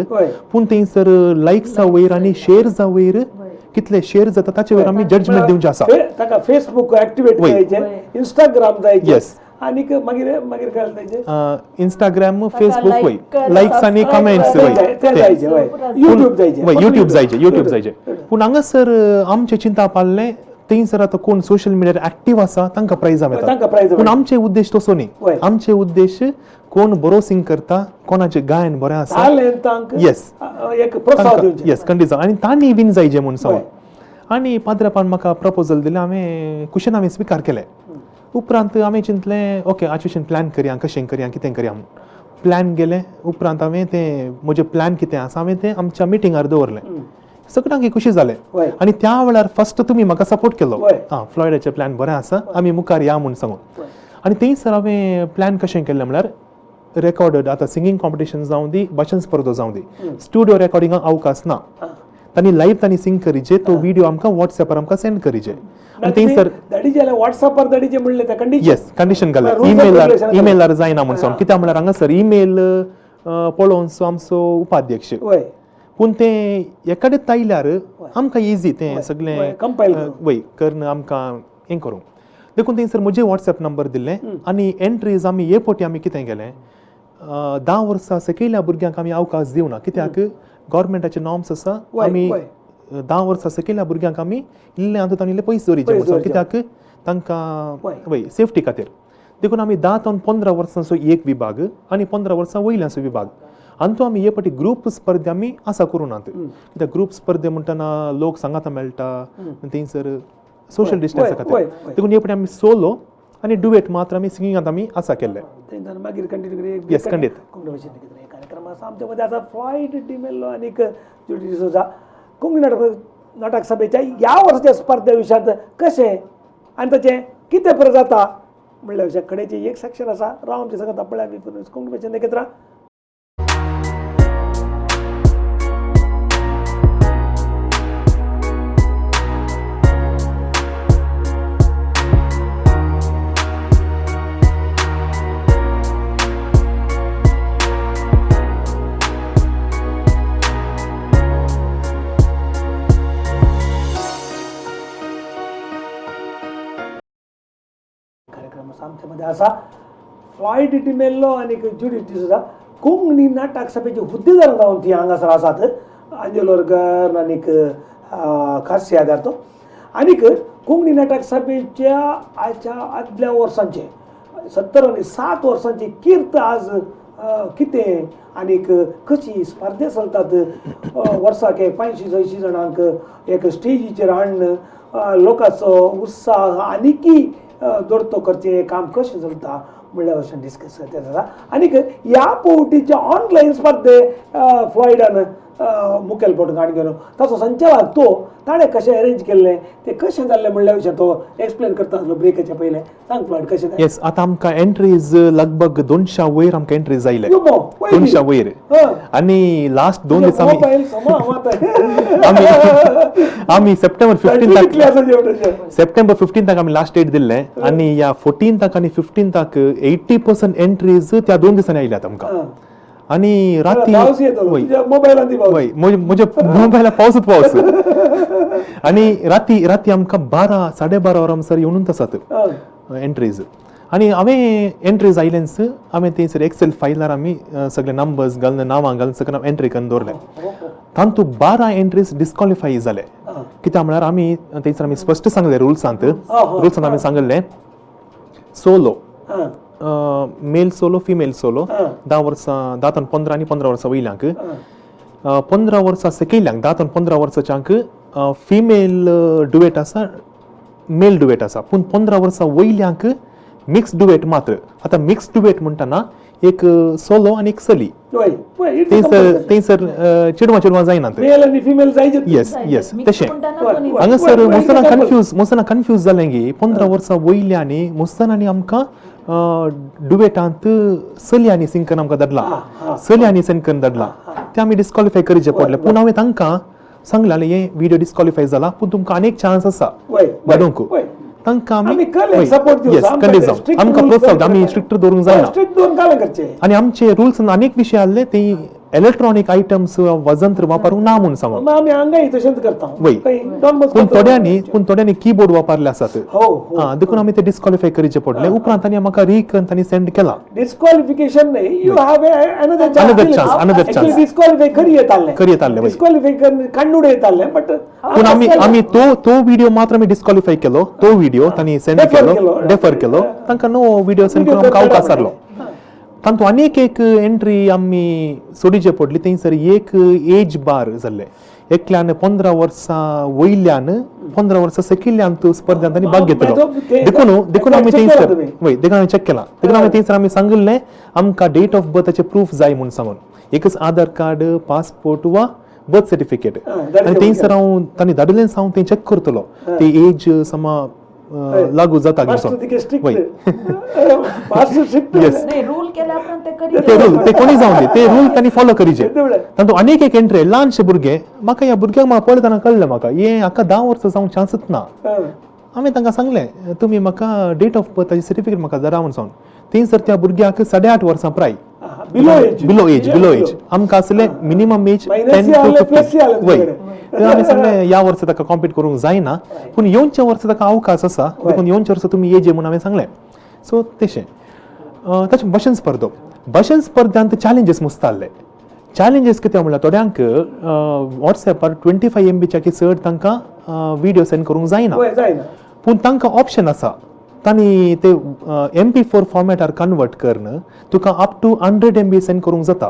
पूण थंयसर लायक्सा वयर आनी शेअर्सा वयर कितले शेअर जाता ताचे वयर आमी जजमेंट दिवचे आसा. ताका फेसबुक एक्टिवेट जायचे इंस्टाग्राम जायचे आनीक मागीर मागीर काय जायचे इंस्टाग्राम फेसबुक वय लायक्स आनी कमेंट्स युट्यूब जायचे. पूण हांगासर आमचे चिंता पाल्ले थंयसर आतां कोण सोशल मिडियार एक्टिव्ह आसा तांकां प्रायजां मेळटा पूण आमचे उद्देश तसो न्ही. आमचे उद्देश कोण बरो सिंग करता कोणाचें गायन बरें आसा येस येस कंडिशन आनी तांणी विन जायचे म्हूण सांग. आनी पाद्रापान म्हाका प्रपोजल दिलें हांवें कुशन हांवें स्विकार केलें. उपरांत हांवें चिंतलें ओके हाचे विशीं प्लॅन करया कशें करया कितें करया म्हणून प्लॅन केलें. उपरांत हांवें तें म्हजें प्लॅन कितें आसा हांवें तें आमच्या मिटिंगार दवरलें. सगळ्यांक खुशी जालें आनी त्या वेळार फर्स्ट तुमी म्हाका सपोर्ट केलो फ्लॉयडाचें प्लॅन बरें आसा आमी मुखार या म्हूण सांगून. आनी थंयसर हांवें प्लॅन कशें केल्लें म्हळ्यार रेकॉर्डेड आतां सिंगींग कॉम्पिटिशन जावं दी भाशण स्पर्धो जावं दी स्टुडिओ रेकॉर्डिंगाक अवकाश ना तांणी लाईव्ह तांणी सिंक करीचे तो व्हिडिओ आमकां व्हॉट्सएपार आमकां सेंड करीचे आनी थंयसर धाडीचे व्हॉट्सअपार धाडीचे म्हणले ते कंडिशन येस कंडिशन घालें rules and ईमेलार जायना म्हणून सांगून कित्याक म्हळ्यार हांगासर ईमेल पळोवन सो आमचो उपाध्यक्ष वय पूण तें एकाडेच आयल्यार आमकां इजी तें सगळें कंपायल वय करून आमकां हें करूंक देखून थंयसर म्हजें व्हॉट्सएप नंबर दिल्लें आनी एंट्रीज आमी हे फावटी आमी कितें केलें 10 वर्सां सकयल्या भुरग्यांक आमी अवकाश दिवना कित्याक गव्हर्मेंटाचे नॉर्म्स आसा आमी 10 वर्सां सकयल्या भुरग्यांक आमी इल्ले आतां इल्ले पयस दवरिचे म्हणून कित्याक तांकां वय सेफ्टी खातीर देखून आमी 10 ते 15 वर्सांचो एक विभाग आनी 15 वर्सां वयल्याचो विभाग आनी तो आमी हे फावटी ग्रुप स्पर्धे आमी आसा करूं नात कित्याक ग्रुप स्पर्धे म्हणटना लोक सांगाता मेळटा थंयसर सोशल डिस्टन्सा खातीर देखून हे फावटी आमी सोलो आनी डुएट मात्र आमी सिंगिंगांत आमी आसा केल्ले मागीर कंटिन्यू येस खंडीत कार्यक्रम आसा आमच्या मध्ये आसा फ्लॉयड डिमेल्लो आनी ज्युडी डिसोजा कोंकणी नाटक सभेच्या ह्या वर्साच्या स्पर्धे विशयांत कशें आनी ताचें कितें फरक जाता म्हणल्या विशयाक कडेची एक सेक्शन आसा राव आमचे सांगता पळय आमी कोंकणी भाशेन नखेत्रा आमच्या मध्ये आसा फ्लॉयड डिमेल्लो आनी ज्युडी डिसोजा कोंकणी नाटक सभेचे हुद्देदार जावन ती हांगासर आसात अंजलोरकर आनीक खास्य आदार तो आनीक कोंकणी नाटक सभेच्या आयच्या आदल्या वर्सांचे 70 आनी 7 वर्सांची कीर्त आज कितें आनीक कशी स्पर्धे चलतात वर्साक 85-86 जाणांक एक स्टेजीचेर हाडून लोकांचो उत्साह आनीकी जोडतो करचे काम कशें चलता म्हणल्या भशेन डिस्कस करता आनीक ह्या पोवटीच्या ऑनलायन स्पर्धे फ्लॉयडान मुखेलपट गाणी घेवन ताचो संचालक तो ताणें कशें अरेंज केल्लें तें कशें जाल्लें म्हणल्या विशयान तो एक्सप्लेन करता आसलो ब्रेकाच्या पयलें सांग फ्लॉयड कशें येस आतां आमकां एंट्रीज लगभग 200 वयर आमकां एंट्रीज आयले 200 वयर आनी लास्ट 2 दीस आमी सप्टेंबर 15 आमी लास्ट डेट दिल्लें आनी ह्या 14 आनी 15 80% एंट्रीज त्या 2 दिसांनी आयल्यात आमकां आनी राती म्हज्या मोबायला पावसूच पावस आनी राती आमकां 12-12:30 वरांसर येवनूच आसात एंट्रीज आनी हांवें एंट्रीज आयलेन्स हांवें थंयसर एक्सेल फायलार आमी सगळे नंबर्स घालून नांवां घालून सगळें एंट्री करून दवरलें तातूंत 12 एंट्रीज डिस्क्वॉलिफाय जाले कित्याक म्हळ्यार आमी थंयसर आमी स्पश्ट सांगलें रुल्सांत आमी सांगलें solo male solo female solo 10 वर्सां 10 ते 15 आनी 15 वर्सां वयल्यांक 15 वर्सां सकयल्यांक 10 ते 15 वर्साच्यांक फिमेल डुएट आसा मेल डुएट आसा पूण 15 वर्सां वयल्यांक मिक्स डुएट मात्र आतां मिक्स डुएट म्हणटना एक सोलो आनी एक चली थंयसर चिडवां जायना येस येस तशें हांगासर मुसना कन्फ्यूज जालें गी 15 वर्सां वयल्यांनी मुसनांनी आमकां डुएटांत चलयांनी सिंग करून आमकां धाडला चलयांनी सिंग करून धाडला ते आमी डिस्क्वॉलिफाय करचे पडले पूण हांवें तांकां सांगलें हे व्हिडिओ डिस्क्वॉलिफाय जाला पूण तुमकां आनीक चान्स आसा धाडूंक तांकां आमी आमकां प्रोत्साहन आमी स्ट्रिक्ट दवरूंक जायना आनी आमचे रुल्स आनीक विशय आहले ते इलेक्ट्रॉनिक आयटम्स वजंत्र वापरूंक ना म्हणून सांगून पूण थोड्यांनी कीबोर्ड वापरले आसात देखून आमी ते डिस्क्वॉलिफाय करचे पडले उपरांत तांणी म्हाका रिकन तांणी सेंड केला डिस्क्वॉलिफिकेशन न्ही you have another chance disqualify करी येताले डिस्क्वॉलिफाय काडून येताले बट पूण आमी तो व्हिडिओ मात्र आमी डिस्क्वॉलिफाय केलो तो व्हिडिओ तांणी सेंड केलो डेफर केलो तांकां नो व्हिडिओ सेंड करून आमकां अवकाश जालो तातूंत आनीक एक एंट्री आमी सोडिचे पडली थंयसर एक एज बार जाल्ले एकल्यान 15 वर्सां वयल्यान 15 वर्सां सकयल्यान स्पर्धांत आनी भाग घेतलो देखून आमी थंयसर देखून हांवें चॅक केला देखून आमी थंयसर आमी सांगिल्लें आमकां डेट ऑफ बर्थाचें प्रूफ जाय म्हूण सांगून एकच आधार कार्ड पासपोर्ट वा बर्थ सर्टिफिकेट आनी थंयसर हांव तांणी धाडिल्लें हांव तें चॅक करतलो ती एज समा लागू जाता मास्टर तिके स्ट्रिक्ट वय मास्टर स्ट्रिक्ट Yes. नाही रूल केल्या उपरांत ते करी ते रूल ते कोणी जाऊन दे ते रूल त्यांनी फॉलो करीचे तेवढं. तातूंत अनेक एक एंट्री ल्हानशे भुरगे म्हाका ह्या भुरग्यांक म्हाका पळयतना कळ्ळें म्हाका हे हाका 10 वर्सां जावंक चान्सच ना हांवें तांकां सांगलें तुमी म्हाका डेट ऑफ बर्थाची सर्टिफिकेट म्हाका जरा म्हणून सांग तीन सर त्या भुरग्याक 8.5 वर्सां प्राय बिलो एज आमकां आसले मिनिमम एज 10 to 15 वय तर आमी सांगलें ह्या वर्सा ताका कॉम्पीट करूंक जायना पूण येवच्या वर्सा ताका अवकाश आसा देखून येवच्या वर्सा तुमी एज म्हणून हांवें सांगलें सो तशें ताचे भाशण स्पर्धांत चॅलेंजीस मस्त आसले चॅलेंजीस कितें म्हणल्यार थोड्यांक वॉट्सॅपार 25 MB की चड तांकां व्हिडिओ सेंड करूंक जायना पूण तांकां ऑप्शन आसा तांणी ते MP4 फॉर्मॅटार कन्वर्ट करून तुका अप टू 100 MB सेंड करूंक जाता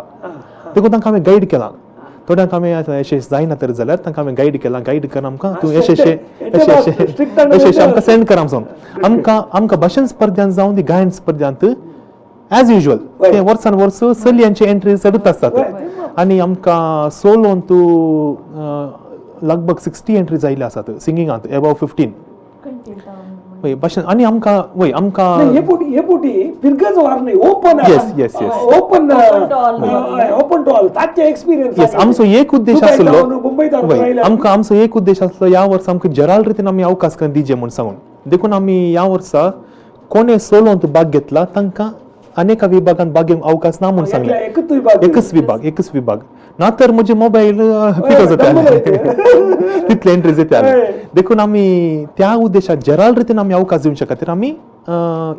देखून तांकां हांवें गायड केलां थोड्यांक हांवें यशेश जायना तर जाल्यार तांकां हांवें गायड केलां गायड कर आमकां तूं यशेशे आमकां सेंड कर आमकां भाशण स्पर्धांत जावं दी गायन स्पर्धांत ॲज युजल ते वर्सान वर्स चलयांची एंट्री चडूच आसतात आनी आमकां सोलोन तूं लगभग 60 एंट्रीज आयिल्ले आसात सिंगिंगांत अबाव 15 वय भाशण आनी आमकां हे पोटी पिरगज वार नाही open Yes. Open to all ताचे एक्सपिरियन्स येस आमचो एक उद्देश आसलो मुंबईत आमकां आमचो एक उद्देश आसलो ह्या वर्सा आमकां जराल रितीन आमी अवकाश करून दिजे म्हूण सांगून देखून आमी ह्या वर्सा कोणे सोलोंत भाग घेतला तांकां अनेक विभागांत भाग घेवंक अवकाश ना म्हूण सांगलें एकच विभाग ना तर म्हजे मोबायल पिको जाता तितले एंट्रीज येता देखून आमी त्या उद्देशाक जराल रितीन आमी अवकाश दिवचे खातीर आमी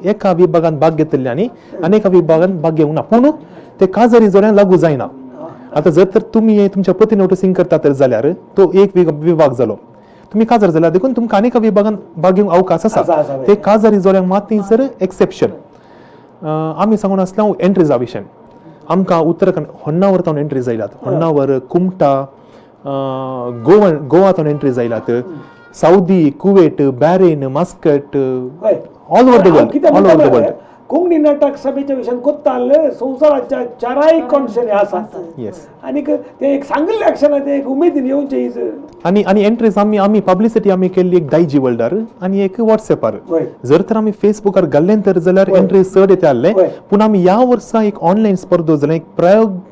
एका विभागांत भाग घेतले आनी अनेक विभागांत भाग घेवंक ना पूण ते काजरी जोड्यांक लागू जायना आतां जर तर तुमी तुमच्या पतीन वटू सिंग करता तर जाल्यार तो एक विभाग जालो तुम्ही काजार जाल्यार देखून तुमकां अनेक विभागांत भाग घेवंक अवकाश आसा ते काजारी जोड्यांक मात थंयसर एक्सेप्शन आमी सांगून आसल्या एंट्रीजा विशयी आमकां उत्तराखंड होन्नावरांतल्यान एंट्रीज आयल्यात होन्नावर कुमटा गोवांतल्यान एंट्रीज आयल्यात Saudi Kuwait Bahrain Muscat all over the world Konkani नाटक सभेच्या विशयान कोत्ता आले संवसाराच्या चाराय कॉन्सेनी आसात आणि ते एक सांगल्ले अक्षरां ते एक उमेदीन येवचे आणि एंट्रीज आमी पब्लिसिटी आमी केल्ली एक दायजी वर्ल्डार आणि एक व्हॉट्सएपार जर तर आमी फेसबुकार घाल्ले तर जाल्यार एंट्रीज चड येते आसले पूण आमी ह्या वर्सा एक ऑनलायन स्पर्धो जाल्यार एक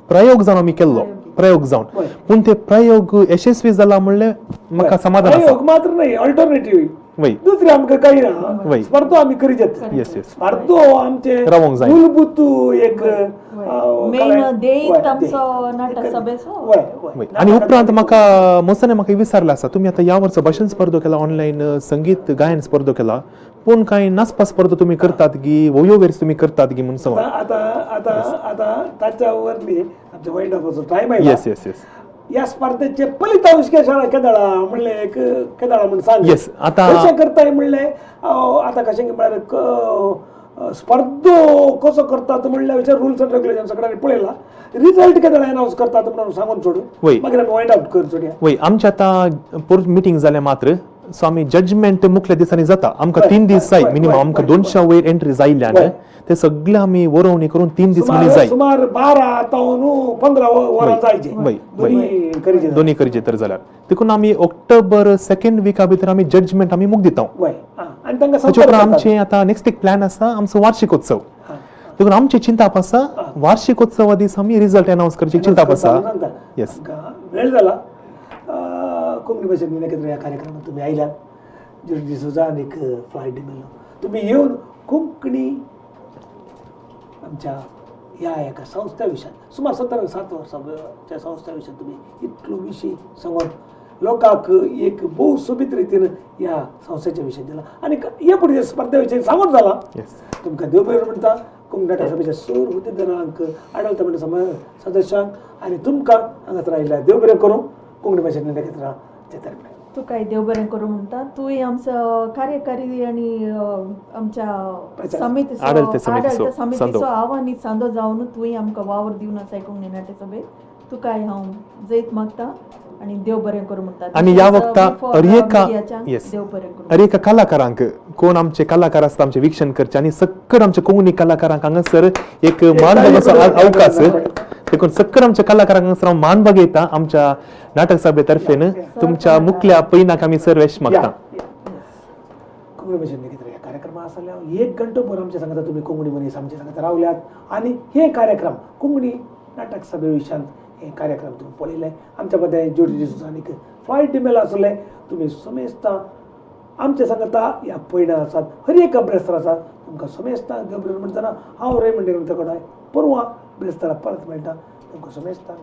प्रयोग जावन आमी केल्लो प्रयोग जावन पूण ते प्रयोग यशस्वी जाला म्हणल्यार म्हाका समाधान आसा मात्र नाही अल्टरनेटिव्ह वय दुसरे आमकां काही ना स्पर्धो आमी करी जाता येस स्पर्धो आमचे रावंक जाय मूलभूत एक मेन देत आमचो नाटक सभेचो आणि उपरांत म्हाका मसने म्हाका विचारला आसा तुमी आतां ह्या वर्सा भाशण स्पर्धो केला ऑनलायन संगीत गायन स्पर्धो केला पूण कांय नाचपा स्पर्धो तुमी करतात गी वयोवेर्स तुमी करतात गी म्हणून सांग आता ताच्या वरली आमच्या वायंड ऑफाचो टायम आयला येस या स्पर्धेचे फलितांश कशा केदाळा म्हणले एक केदाळा म्हणून सांग येस आता कशें करताय म्हणले आता कशें म्हळ्यार स्पर्धो कसो करतात म्हणल्या विचार रुल्स अँड रेग्युलेशन सगळ्यांनी पळयला रिजल्ट केदाळा अनाउन्स करतात म्हणून सांगून सोडू मागीर आमी वायंड आउट कर सोडया वय आमचे आतां परत मिटींग जाले मात्र सो आमी जजमेंट मुखल्या दिसांनी जाता आमकां 3 दीस जाय मिनिमम आमकां 200 वयर एंट्री जायल्यान ते सगळे आमी वरवणी करून 3 दीस मनी जाय सुमार 12 तावन 15 वरां जायचे दोन्ही करीचे तर जाल्यार देखून आमी ऑक्टोबर 2nd विका भितर आमी जजमेंट आमी मुख दिता आनी तांकां ताचे उपरांत आमचे आतां नेक्स्ट एक प्लॅन आसा आमचो वार्षिकोत्सव देखून आमची चिंताप आसा वार्षिकोत्सवा दीस आमी रिजल्ट अनाउन्स करची चिंताप आसा येस वेळ जाला कोंकणी भाशेन विनयकेंद्र ह्या कार्यक्रमात तुम्ही आयल्यात जर्नी सुजान एक फ्लायट मेलो तुम्ही येवन कोंकणी आमच्या ह्या एका संस्था विशयान सुमार 7 वर्सांच्या संस्था विशयान तुम्ही इतलो विशय सांगून लोकांक एक भोव सोबीत रितीन ह्या संस्थेच्या विशय दिला आनी हे पुढे स्पर्धे विशयी सांगून जाला तुमकां देव बरें म्हणटा कोंकणी नाटक सभेच्या सर हुद्देदारांक आडळत मंडळ सदस्यांक आनी तुमकां हांगासर आयिल्ल्या देव बरें करूं कोंकणी भाशेन विनयकेंद्राचे तर्फे तू काय देव बरें करूं म्हणटा तूंय आमचो कार्यकारी आणि आमच्या समितीचो आडळत समितीचो आव्हानीत सांदो जावन तुंय आमकां वावर दिवन आसाय कोंकणी नाट्य सभेक तुकाय हांव जैत मागता आणि देव बरें करूं म्हणटा आणि ह्या वक्ता देव बरें करूं अरे एका कलाकारांक कोण आमचे कलाकार आसता आमचे वीक्षण करचे आणि सक्कर आमचे कोंकणी कलाकारांक हांगासर एक मानभंगाचो अवकाश देखून सक्कर आमच्या कलाकारांक हांगासर हांव मान बगयता आमच्या नाटक सभे तर्फेन तुमच्या मुखल्या पैनाक आमी सर्वेश मागता कोंकणी भाशेन कितें ह्या कार्यक्रम आसल्या 1 घंटो भर आमच्या सांगता तुमी कोंकणी मनीस आमच्या सांगता रावल्यात आनी हे कार्यक्रम कोंकणी नाटक सभे विशयांत हे कार्यक्रम तुम्ही पळयले आमच्या बद्दल ज्योती डिसूजा आनीक फ्लायट डिमेल आसले तुमी समेस्ता आमच्या सांगता ह्या पयण्या आसात हर एक ब्रेस्तार आसात तुमकां समेस्ता देव बरें म्हणटना हांव रे म्हणटा परवां ब्रेस्तारा परत मेळटा तुमकां समेस्ता